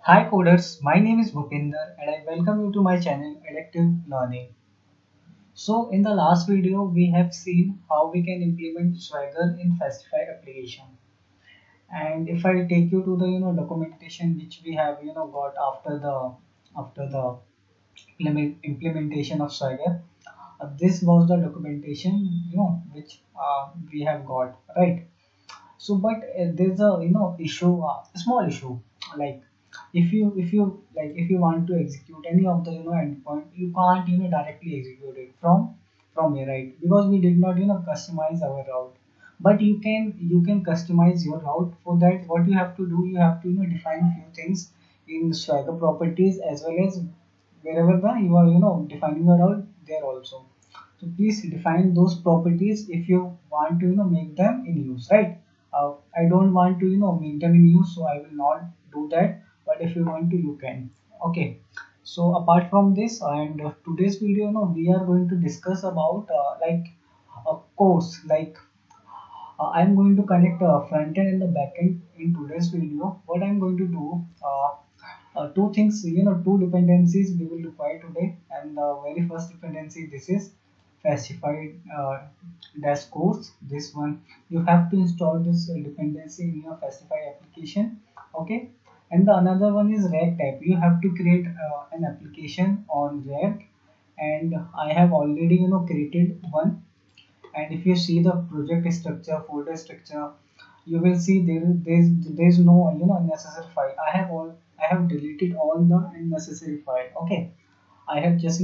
Hi coders, my name is Bhupinder and I welcome you to my channel Adaptive Learning. So in the last video we have seen how we can implement Swagger in Fastify application. And if I take you to the documentation which we have got after the implementation of Swagger, this was the documentation which we have got, right? So but there's a issue, a small issue, like if you want to execute any of the endpoint, you can't directly execute it from here, right? Because we did not customize our route, but you can customize your route. For that, what you have to do, you have to define few things in Swagger properties, as well as wherever the you are defining your route there also. So please define those properties if you want to make them in use, right? I don't want to make them in use, so I will not do that. But if you want to, you can. Okay. So apart from this, and today's video, we are going to discuss about like a course. Like I'm going to connect front end and the back end in today's video. What I'm going to do, two things, two dependencies we will require today. And the very first dependency, this is Fastify dash course. This one, you have to install this dependency in your Fastify application. Okay. And the another one is React app. You have to create an application on React, and I have already created one. And if you see the project structure, folder structure, you will see there's no unnecessary file. I have deleted all the unnecessary file. Okay, I have just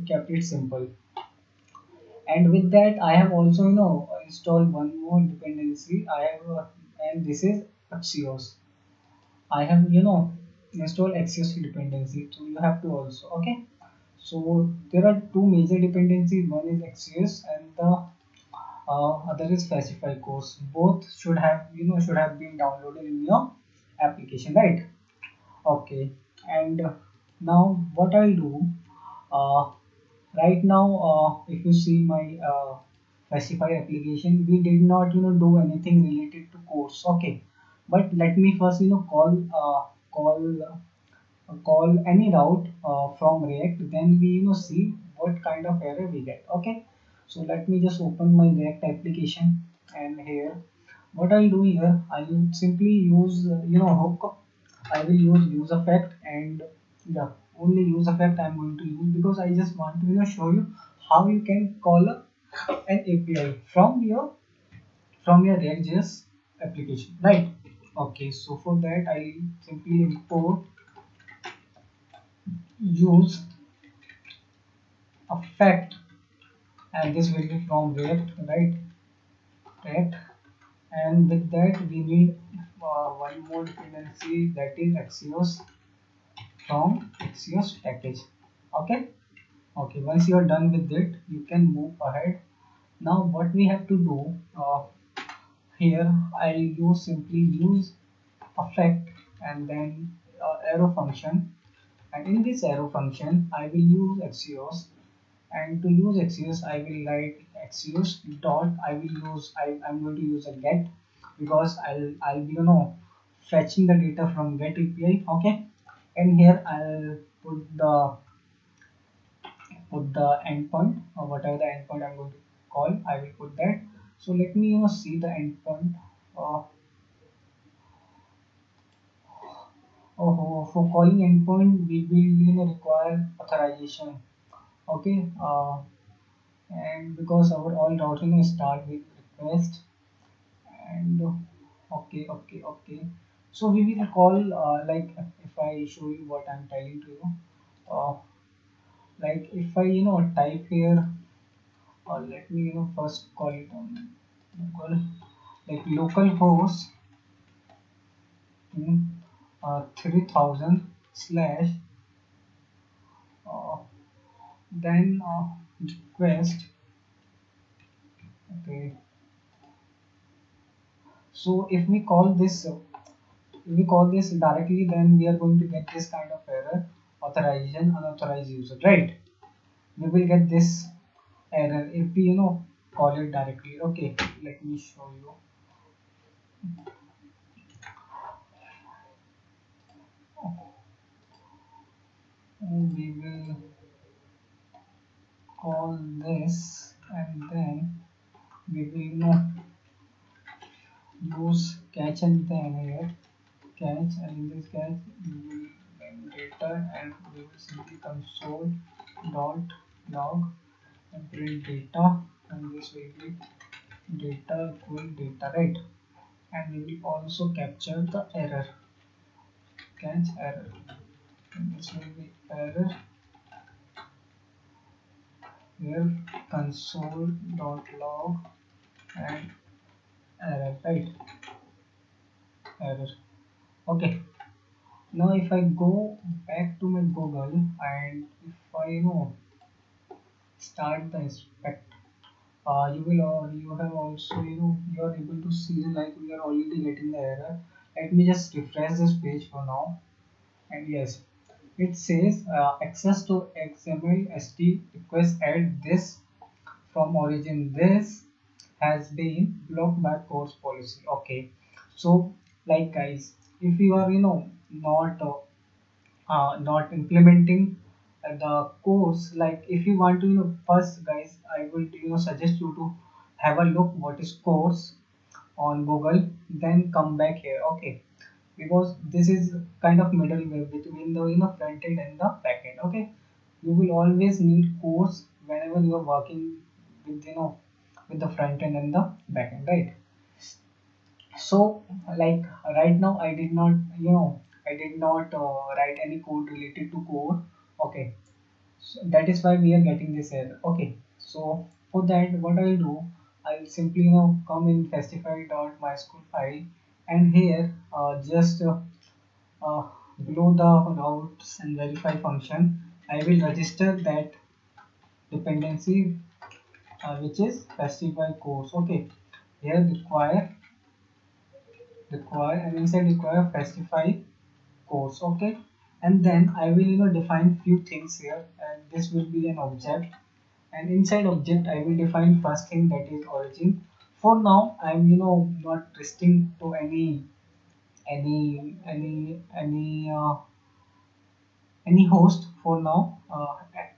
kept it simple. And with that, I have also installed one more dependency. I have and this is Axios. I have installed Axios dependency, so you have to also. Okay, so there are two major dependencies. One is Axios and the other is Fastify course. Both should have been downloaded in your application, right? Okay. And now what I'll do, uh, right now, if you see my Fastify application, we did not do anything related to course. Okay, but let me first call any route from React, then we see what kind of error we get. Okay, so let me just open my React application, and here what I'll do here, I'll simply use hook. I will use effect, and yeah, only use effect I'm going to use, because I just want to show you how you can call an API from your React.js application, right? Okay, so for that I simply import use effect, and this will be from React, right? React. And with that we need one more dependency, that is Axios, from Axios package. Okay. Okay, once you are done with it, you can move ahead. Now what we have to do, here I'll simply use effect, and then arrow function. And in this arrow function, I will use Axios. And to use Axios, I will write Axios dot. I'm going to use a get, because I'll be fetching the data from get API. Okay, and here I'll put the endpoint, or whatever the endpoint I'm going to call. I will put that. So let me see the endpoint. Uh, for calling endpoint, we will require authorization. Okay, and because our all routing start with request, and okay. So we will call, like, if I show you what I'm telling to you, uh, like if I type here, let me first call it on local, like localhost 3000 slash, uh, then request. Okay, so if we call this directly, then we are going to get this kind of error: authorization unauthorized user, right? We will get this error if we call it directly. Okay, let me show you. we will call this, and then we will use catch, and then here catch, and in this catch we will name data, and we will simply console dot log and print data, and this will be data equal data, right? And we will also capture the error, catch error, and this will be error here, console dot log and error, right? Error. Okay, now if I go back to my Google, and if I start the inspect, you have also you are able to see like we are already getting the error. Let me just refresh this page for now, and yes, it says access to XML ST request add this from origin. This has been blocked by course policy. Okay, so like guys, if you are not implementing the course, like if you want to first guys, I would suggest you to have a look what is course on Google, then come back here. Okay, because this is kind of middleware between the front end and the back end. Okay, you will always need course whenever you are working with with the front end and the back end, right? So like right now I did not write any code related to core. Okay, so that is why we are getting this error. Okay, so for that what I'll do, I'll simply come in festify.mysql file, and here uh, below the routes and verify function, I will register that dependency, which is festify course. Okay, here require, and inside require specify course. Okay, and then I will define few things here, and this will be an object, and inside object I will define first thing, that is origin. For now I'm not restricting to any host for now.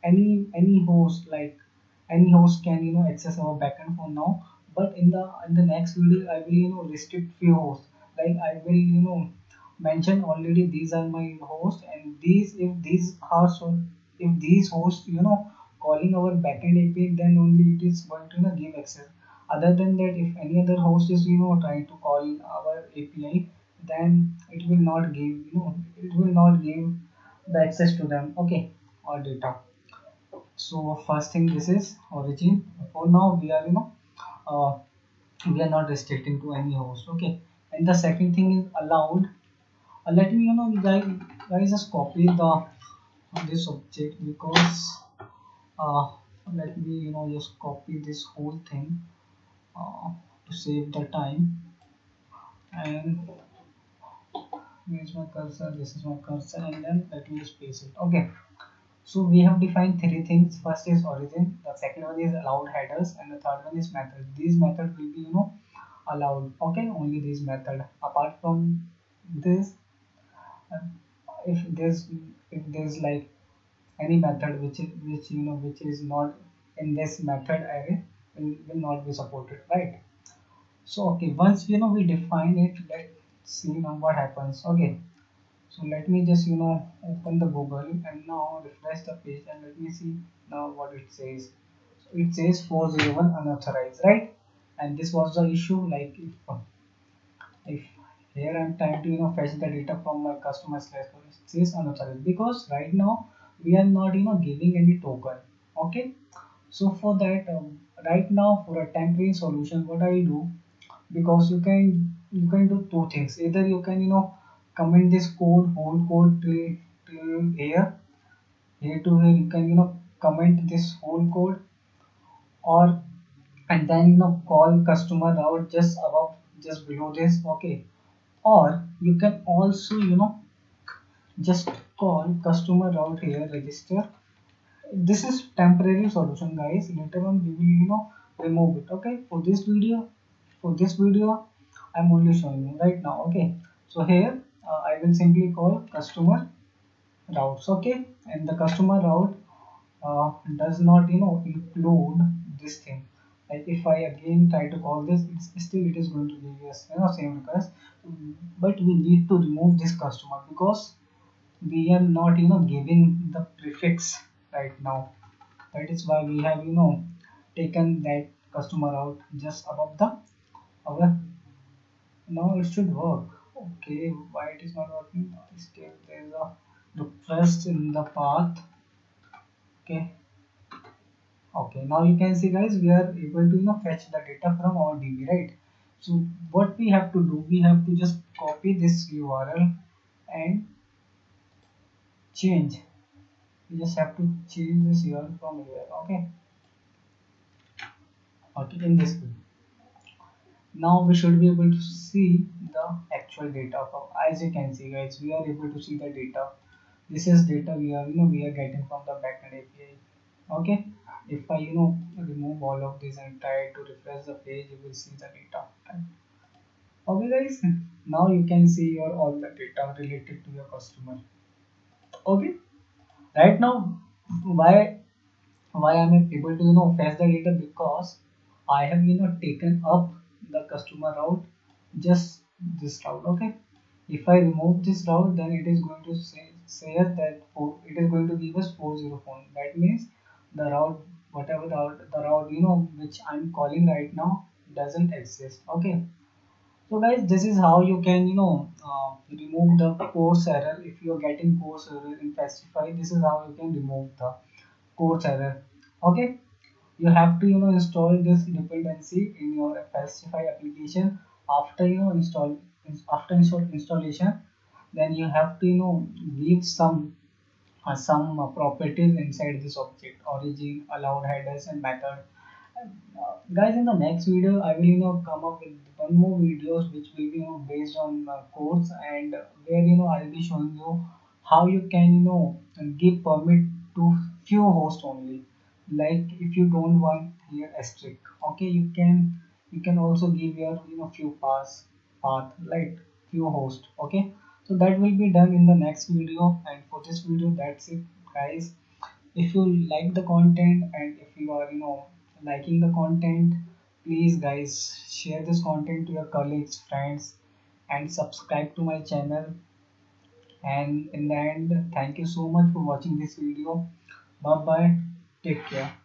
Any host, like any host can access our backend for now, but in the next video I will restrict few hosts. Like I will mention already these are my hosts, and these, if these are so, if these hosts calling our backend API, then only it is going to give access. Other than that, if any other host is trying to call our API, then it will not give it will not give the access to them. Okay, or data. So first thing, this is origin. For now we are uh, we are not restricting to any host. Okay, and the second thing is allowed. Let me guys just copy the this object, because uh, let me just copy this whole thing uh, to save the time. And where's my cursor? This is my cursor, and then let me just paste it. Okay, so we have defined three things. First is origin, the second one is allowed headers, and the third one is method. These method will be allowed. Okay, only these method. Apart from this, uh, if there's like any method which is not in this method array, will not be supported, right? So okay, once we define it, let's see now what happens. Okay, so let me just open the Google and now refresh the page, and let me see now what it says. So it says 401 unauthorized, right? And this was the issue. Like if here I'm trying to fetch the data from my customer slash store, it says unauthorized because right now we are not giving any token. Okay, so for that, right now for a temporary solution, what I'll do, because you can do two things. Either you can comment this code, whole code to here to here, you can comment this whole code, or and then call customer route just above, just below this. Okay, or you can also just call customer route here, register. This is temporary solution guys, later on we will remove it. Okay, for this video I'm only showing you right now. Okay, so here I will simply call customer routes. Okay, and the customer route does not include this thing. Like if I again try to call this, it's still it is going to give us same request. But we need to remove this customer because we are not giving the prefix right now. That is why we have taken that customer out just above the our. Now it should work. Okay, why it is not working? Still there is a request in the path. Okay. Okay, now you can see guys, we are able to fetch the data from our DB, right? So what we have to do, we have to just copy this URL and change. We just have to change this URL from here. Okay, okay, in this way. Now we should be able to see the actual data. From, as you can see guys, we are able to see the data. This is data we are getting from the backend API. Okay, if I remove all of this and try to refresh the page, you will see the data. Okay guys, now you can see your all the data related to your customer. Okay, right now why I'm able to fetch the data, because I have taken up the customer route, just this route. Okay, if I remove this route, then it is going to say us that it is going to give us 404. That means the route, whatever the route which I'm calling right now doesn't exist. Okay, so guys, this is how you can remove the course error. If you're getting course error in Fastify, this is how you can remove the course error. Okay, you have to install this dependency in your Fastify application. After installation, then you have to give some properties inside this object: origin, allowed headers, and method. Guys, in the next video I will come up with one more videos which will be based on codes, and where I'll be showing you how you can give permit to few hosts only. Like if you don't want here asterisk, okay, you can also give your few path, like few host. Okay, so that will be done in the next video, and for this video that's it guys. If you like the content, and if you are liking the content, please guys share this content to your colleagues, friends, and subscribe to my channel. And in the end, thank you so much for watching this video. Bye bye, take care.